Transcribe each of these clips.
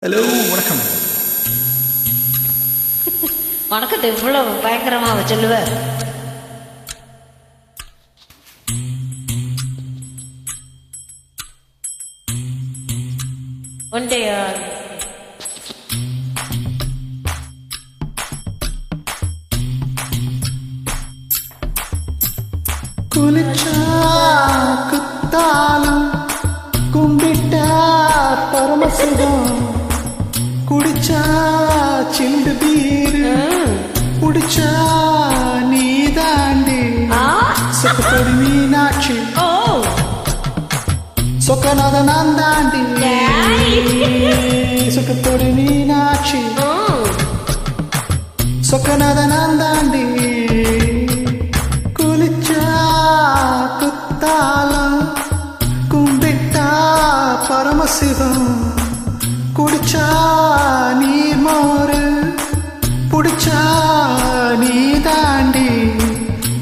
Hello வணக்கம். வணக்கத்தை இவ்வளவு பயங்கரமா சொல்லுவ. ஒன்றையா குளிச்சா குத்தாலும் கும்பிட்டா பரமசிவம், குடிச்சா சிண்டு பீரு குடிச்சா நீ தாண்டி சொக்கத்தொடி மீனாட்சி சொக்கநாத நான் தாண்டி சொக்கத்தொடி மீனாட்சி சொக்கநாத நான் தாண்டி. குளிச்சா குத்தாலம் கும்பிட்டா பரமசிவம், குடிச்சா நீர் மோரு புடிச்சா நீ தாண்டி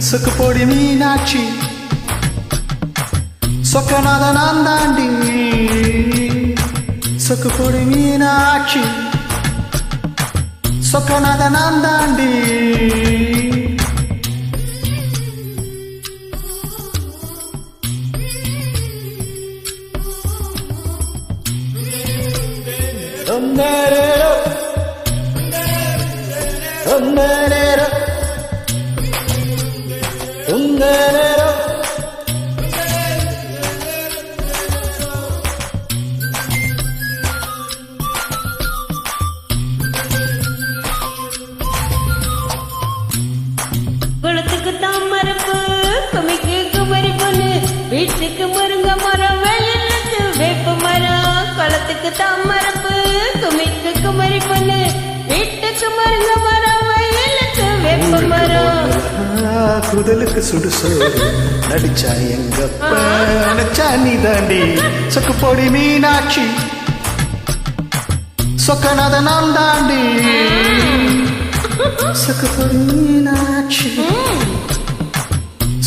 சொக்குப்பொடி மீனாட்சி சொக்கநாத நான் தாண்டி சொக்குப்பொடி மீனாட்சி சொக்கநாத நான் தாண்டி. குளத்துக்கு தாமரப்பு குமிக்கு குமரி பொண்ணு, வீட்டுக்கு முருங்க மரம், வெயிலுக்கு வேப்ப மரம். குளத்துக்கு தாமரப்பு குமிக்கு குமரி பொண்ணு, வீட்டுக்கு முருங்க மரம், வெயிலுக்கு வேப்ப மரம். குதலுக்கு சுடுசோறு நடிச்சா எங்கப்ப நினைச்சா நீ தாண்டி சொக்குப்பொடி மீனாட்சி சொக்கநாத நான் தாண்டி சொக்குப்பொடி மீனாட்சி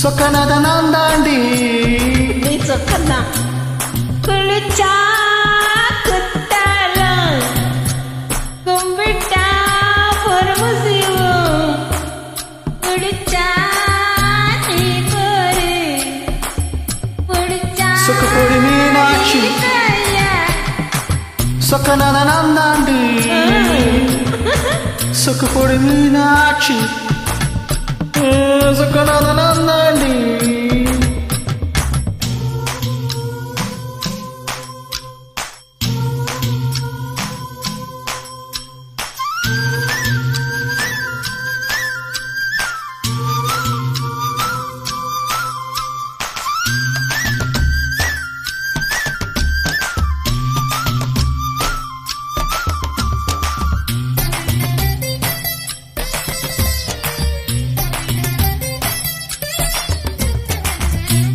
சொக்கநாத நான் தாண்டி. நீ சொக்கந்தான். குளிச்சா குத்தாலம் கும்பிட்டா பரமசிவம், குடிச்சா நீ போரு புடிச்சா சொக்குப்பொடி மீனாட்சி சொக்கநாத நான் தாண்டி சொக்குப்பொடி மீனாட்சி சொக்கநாத நான் தாண்டி.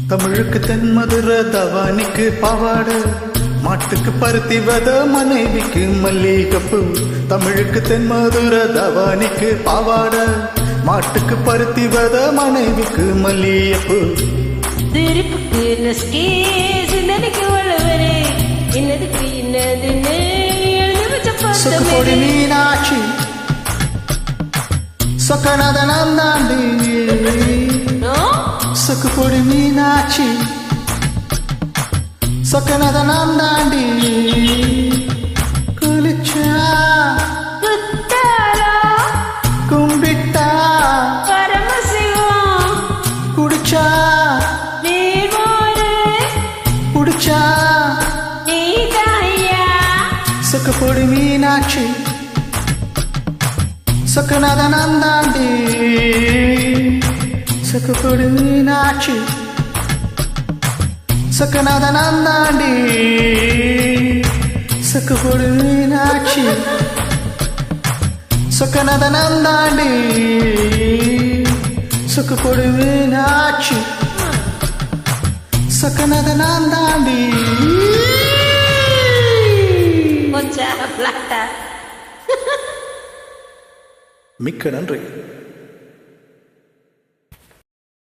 தமிழுக்கு தென்மதுர தவானிக்கு பாவாடு, மாட்டுக்கு பருத்தி வத மனைவிக்கு மல்லிகப்பு. தமிழுக்கு தென்மதுர தவானிக்கு பாவாடு, மாட்டுக்கு பருத்தி வத மனைவிக்கு மல்லிகப்பு. திருப்புக்கு நஸ்கேசினதுக்கு வளவரே, இன்னதுக்கு இன்னதுன்னு எழுதி வச்ச சொக்குப்பொடி மீனாட்சி சொக்கநாத நான் தாண்டி சொக்குப்பொடி மீனாட்சி சொக்கநாத நான் தாண்டி. குளிச்சா குத்தாலம் கும்பிட்டா பரமசிவம், குடிச்சா நீர் மோரு புடிச்சா நீ தாயா சொக்குப்பொடி மீனாட்சி சொக்கநாத நான் தாண்டி சொக்குப்பொடி மீனாட்சி சொக்கநாத நான் தாண்டி சொக்குப்பொடி மீனாட்சி சொக்கநாத நான் தாண்டி சொக்குப்பொடி மீனாட்சி சொக்கநாத நான் தாண்டி. கொஞ்சம் பிளாட்டா. மிக்க நன்றி.